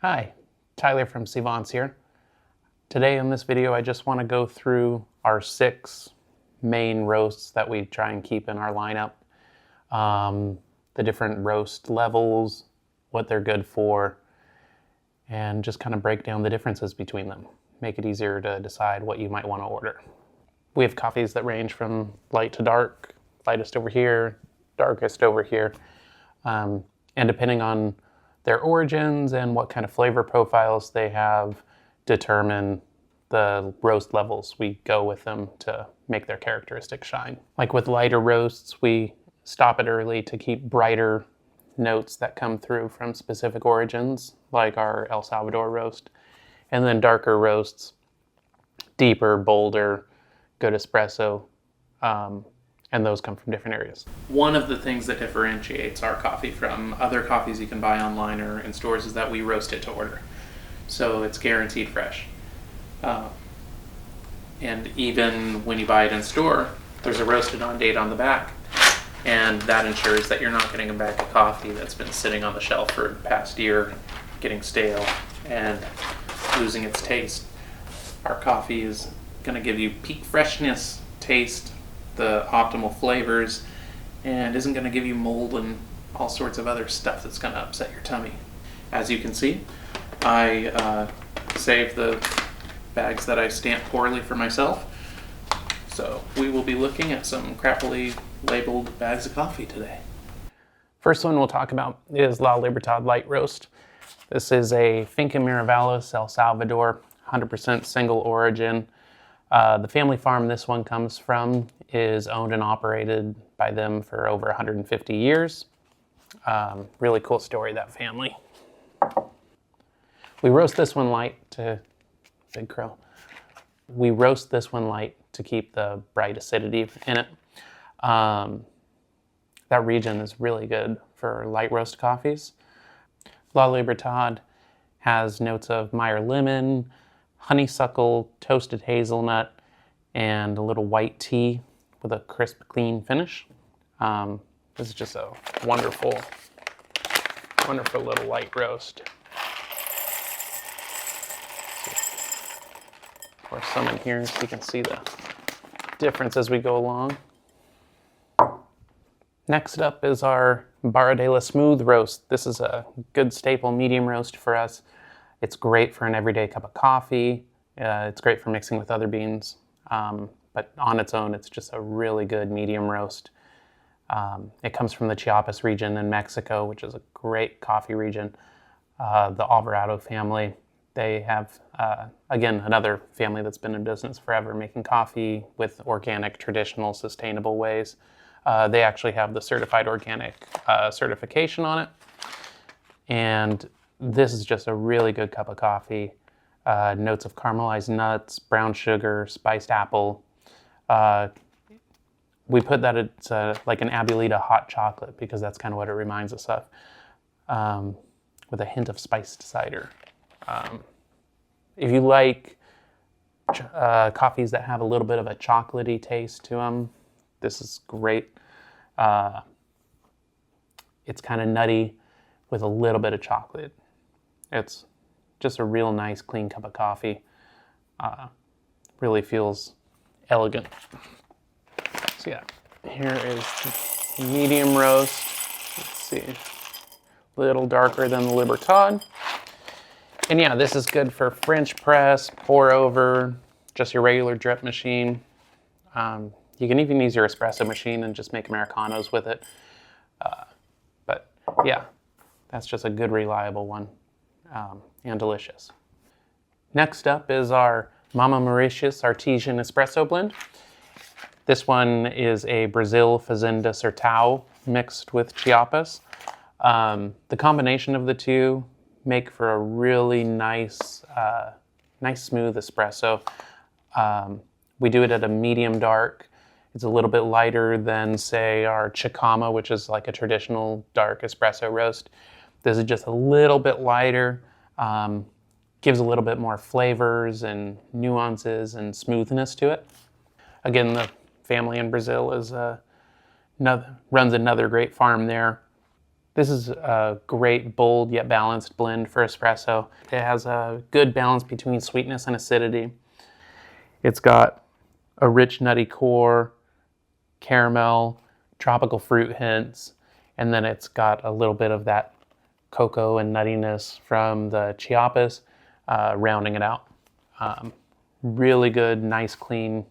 Hi, Tyler from Seavants here. Today in this video I just want to go through our 6 main roasts that we try and keep in our lineup. The different roast levels, what they're good for, and just kind of break down the differences between them. Make it easier to decide what you might want to order. We have coffees that range from light to dark, lightest over here, darkest over here. And depending on their origins and what kind of flavor profiles they have determine the roast levels we go with them to make their characteristics shine. Like with lighter roasts, we stop it early to keep brighter notes that come through from specific origins, like our El Salvador roast. And then darker roasts, deeper, bolder, good espresso, and those come from different areas. One of the things that differentiates our coffee from other coffees you can buy online or in stores is that we roast it to order. So it's guaranteed fresh. And even when you buy it in store, there's a roasted on date on the back. And that ensures that you're not getting a bag of coffee that's been sitting on the shelf for the past year, getting stale and losing its taste. Our coffee is going to give you peak freshness, taste, the optimal flavors, and isn't going to give you mold and all sorts of other stuff that's going to upset your tummy. As you can see, I saved the bags that I stamped poorly for myself. So we will be looking at some crappily labeled bags of coffee today. First one we'll talk about is La Libertad Light Roast. This is a Finca Miravalles, El Salvador, 100% single origin. The family farm this one comes from is owned and operated by them for over 150 years. Really cool story, that family. We roast this one light to, big crow. We roast this one light to keep the bright acidity in it. That region is really good for light roast coffees. La Libertad has notes of Meyer lemon, honeysuckle, toasted hazelnut, and a little white tea with a crisp, clean finish. This is just a wonderful, wonderful little light roast. Pour some in here so you can see the difference as we go along. Next up is our Barra de la Smooooth roast. This is a good staple medium roast for us. It's great for an everyday cup of coffee. It's great for mixing with other beans. But on its own, it's just a really good medium roast. It comes from the Chiapas region in Mexico, which is a great coffee region. The Alvarado family. They have, again, another family that's been in business forever, making coffee with organic, traditional, sustainable ways. They actually have the certified organic certification on it. And this is just a really good cup of coffee. Notes of caramelized nuts, brown sugar, spiced apple. We put that it's like an Abuelita hot chocolate because that's kind of what it reminds us of, with a hint of spiced cider. If you like coffees that have a little bit of a chocolatey taste to them, this is great. It's kind of nutty with a little bit of chocolate. It's just a real nice, clean cup of coffee. Really feels elegant. So yeah, here is the medium roast. Let's see, a little darker than the Libertad. And yeah, this is good for French press, pour over, just your regular drip machine. You can even use your espresso machine and just make Americanos with it. But yeah, that's just a good, reliable one, and delicious. Next up is our Mama Maresias Artesian Espresso Blend. This one is a Brazil Fazenda Sertão mixed with Chiapas. The combination of the two make for a really nice, nice smooth espresso. We do it at a medium dark. It's a little bit lighter than, say, our Chicama, which is like a traditional dark espresso roast. This is just a little bit lighter, gives a little bit more flavors and nuances and smoothness to it. Again, the family in Brazil is runs another great farm there. This is a great, bold, yet balanced blend for espresso. It has a good balance between sweetness and acidity. It's got a rich, nutty core, caramel, tropical fruit hints, and then it's got a little bit of that cocoa and nuttiness from the Chiapas, rounding it out. Really good, nice, clean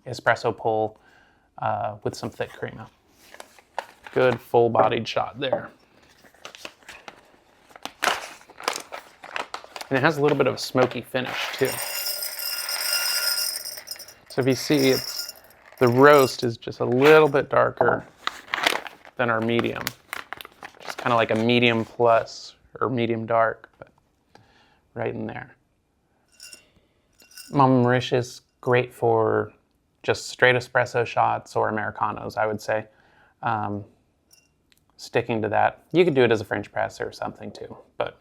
espresso pull with some thick crema. Good full-bodied shot there. And it has a little bit of a smoky finish too. So if you see, the roast is just a little bit darker than our medium. Just kind of like a medium plus or medium dark, but right in there. Mama Maresias, great for just straight espresso shots or Americanos, I would say. Sticking to that. You could do it as a French press or something too, but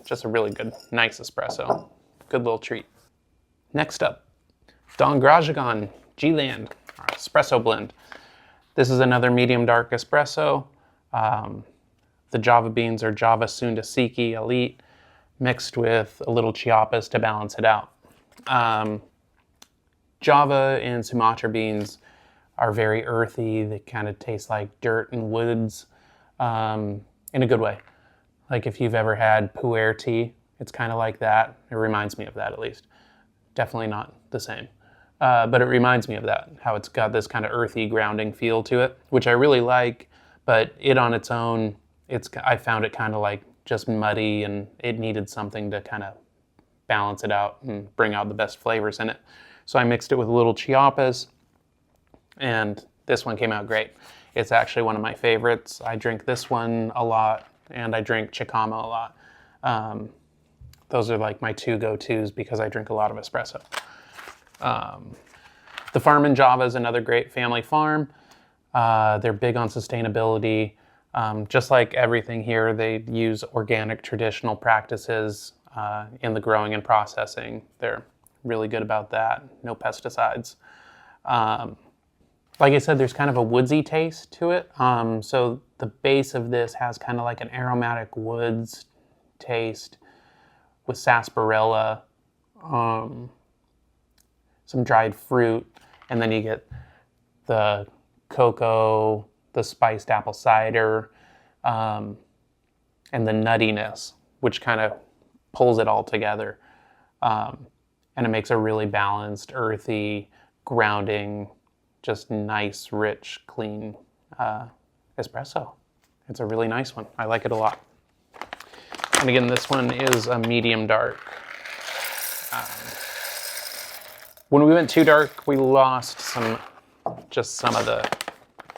just a really good, nice espresso. Good little treat. Next up, Don Grajagan G-Land, our espresso blend. This is another medium dark espresso. The Java beans are Java Sundasiki Elite mixed with a little Chiapas to balance it out. Java and Sumatra beans are very earthy. They kind of taste like dirt and woods in a good way. Like if you've ever had pu'er tea, it's kind of like that. It reminds me of that at least. Definitely not the same. But it reminds me of that, how it's got this kind of earthy grounding feel to it, which I really like, but it on its own, I found it kind of like just muddy, and it needed something to kind of balance it out and bring out the best flavors in it. So I mixed it with a little Chiapas, and this one came out great. It's actually one of my favorites. I drink this one a lot, and I drink Chicama a lot. Those are like my two go-tos because I drink a lot of espresso. The farm in Java is another great family farm. They're big on sustainability. Just like everything here, they use organic traditional practices in the growing and processing. They're really good about that. No pesticides. Like I said, there's kind of a woodsy taste to it. So the base of this has kind of like an aromatic woods taste with sarsaparilla, some dried fruit, and then you get the cocoa, the spiced apple cider, and the nuttiness, which kind of pulls it all together. And it makes a really balanced, earthy, grounding, just nice, rich, clean espresso. It's a really nice one. I like it a lot. And again, this one is a medium dark. When we went too dark, we lost some of the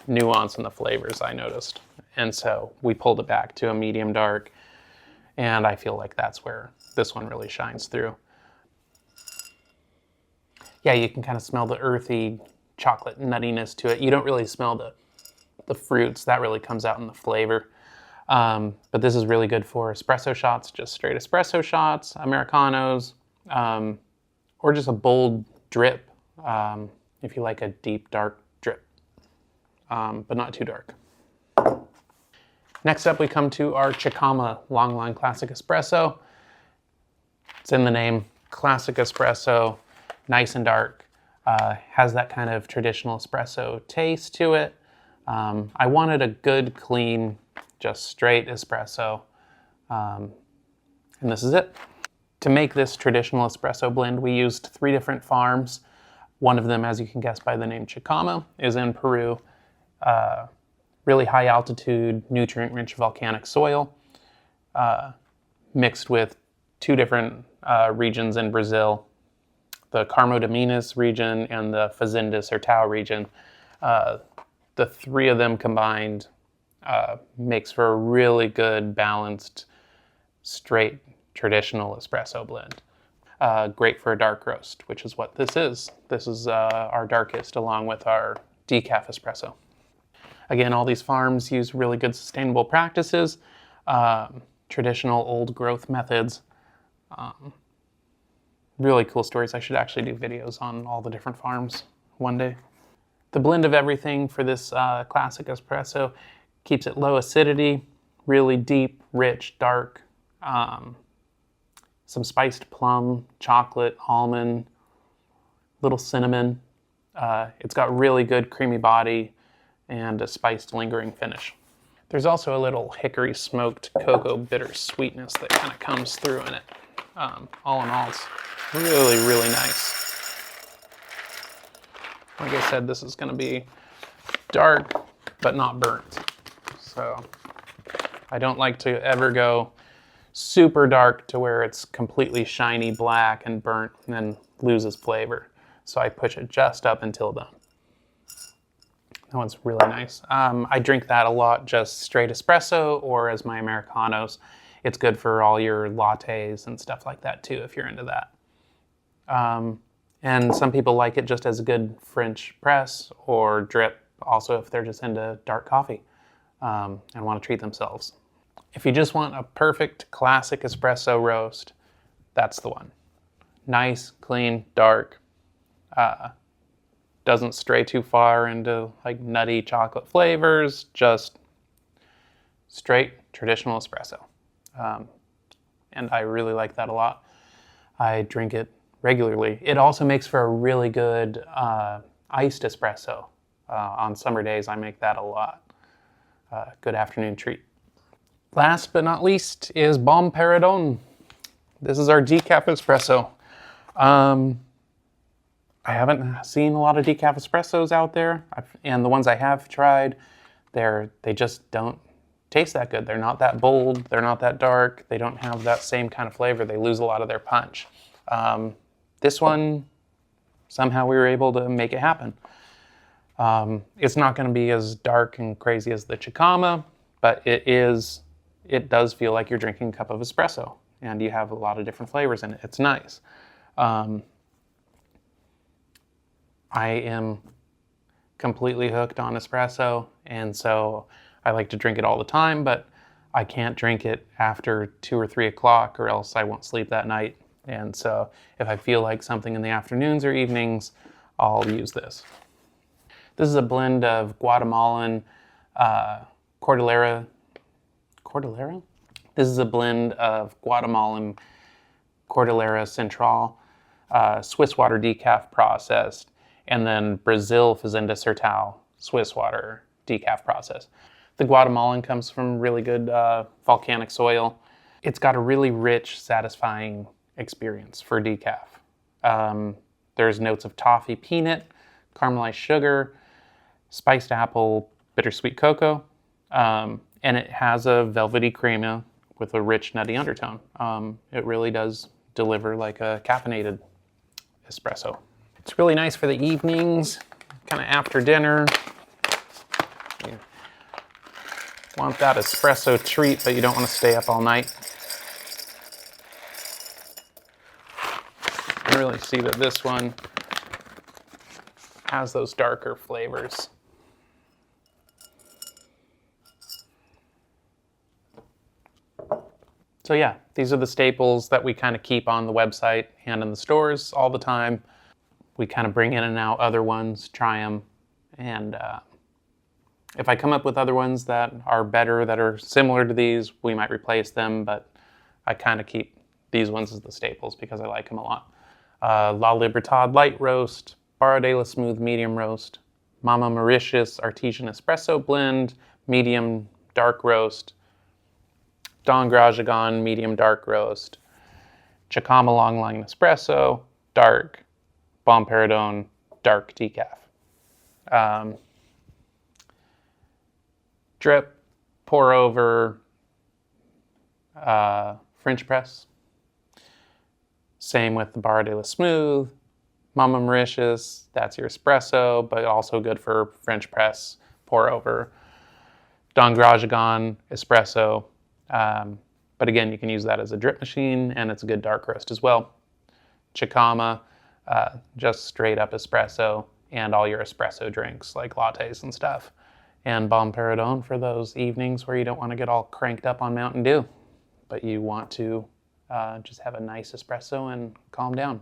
nuance in the flavors, I noticed. And so we pulled it back to a medium dark, and I feel like that's where this one really shines through. Yeah, you can kind of smell the earthy chocolate nuttiness to it. You don't really smell the fruits. That really comes out in the flavor. But this is really good for espresso shots, just straight espresso shots, Americanos, or just a bold drip, if you like a deep, dark drip, but not too dark. Next up, we come to our Chicama Long Line Classic Espresso. It's in the name, classic espresso, nice and dark. Has that kind of traditional espresso taste to it. I wanted a good, clean, just straight espresso, and this is it. To make this traditional espresso blend, we used 3 different farms. One of them, as you can guess by the name Chicama, is in Peru. Really high altitude, nutrient-rich volcanic soil, mixed with 2 different regions in Brazil, the Carmo de Minas region and the Fazendas or Tau region. The 3 of them combined makes for a really good, balanced, straight, traditional espresso blend. Great for a dark roast, which is what this is. This is our darkest along with our decaf espresso. Again, all these farms use really good sustainable practices, traditional old growth methods. Really cool stories. I should actually do videos on all the different farms one day. The blend of everything for this classic espresso keeps it low acidity, really deep, rich, dark. Some spiced plum, chocolate, almond, little cinnamon. It's got really good creamy body and a spiced lingering finish. There's also a little hickory smoked cocoa bitter sweetness that kind of comes through in it. All in all, it's really, really nice. Like I said, this is going to be dark, but not burnt. So I don't like to ever go super dark to where it's completely shiny black and burnt and then loses flavor. So I push it just up until done. That one's really nice. I drink that a lot, just straight espresso or as my Americanos. It's good for all your lattes and stuff like that too, if you're into that. And some people like it just as a good French press or drip, also if they're just into dark coffee and want to treat themselves. If you just want a perfect classic espresso roast, that's the one. Nice, clean, dark. Doesn't stray too far into like nutty chocolate flavors, just straight traditional espresso. And I really like that a lot. I drink it regularly. It also makes for a really good iced espresso. On summer days, I make that a lot. Good afternoon treat. Last but not least is Bom Paredon. This is our decaf espresso. I haven't seen a lot of decaf espressos out there, and the ones I have tried, they just don't taste that good. They're not that bold, they're not that dark, they don't have that same kind of flavor. They lose a lot of their punch. This one, somehow we were able to make it happen. It's not going to be as dark and crazy as the Chicama, but it does feel like you're drinking a cup of espresso, and you have a lot of different flavors in it. It's nice. I am completely hooked on espresso, and so I like to drink it all the time, but I can't drink it after 2 or 3 o'clock or else I won't sleep that night. And so if I feel like something in the afternoons or evenings, I'll use this. This is a blend of Guatemalan Cordillera? This is a blend of Guatemalan Cordillera Central, Swiss water decaf processed, and then Brazil Fazenda Sertão, Swiss water decaf process. The Guatemalan comes from really good volcanic soil. It's got a really rich, satisfying experience for decaf. There's notes of toffee peanut, caramelized sugar, spiced apple, bittersweet cocoa, and it has a velvety crema with a rich nutty undertone. It really does deliver like a caffeinated espresso. It's really nice for the evenings, kind of after dinner. You want that espresso treat, but you don't want to stay up all night. You can really see that this one has those darker flavors. So yeah, these are the staples that we kind of keep on the website and in the stores all the time. We kind of bring in and out other ones, try them, and if I come up with other ones that are better, that are similar to these, we might replace them, but I kind of keep these ones as the staples because I like them a lot. La Libertad Light Roast, Barra de la Smooth Medium Roast, Mama Maresias Artesian Espresso Blend, Medium Dark Roast, Don Grajagan Medium Dark Roast, Chicama Long Line Espresso, Dark, Bom Paredon, Dark Decaf. Drip, pour over, French press. Same with the Barra de la Smooth, Mama Maresias, that's your espresso, but also good for French press, pour over. Don Grajagan espresso, but again, you can use that as a drip machine, and it's a good dark roast as well. Chicama, just straight up espresso, and all your espresso drinks like lattes and stuff. And Bom Paredon for those evenings where you don't want to get all cranked up on Mountain Dew, but you want to just have a nice espresso and calm down.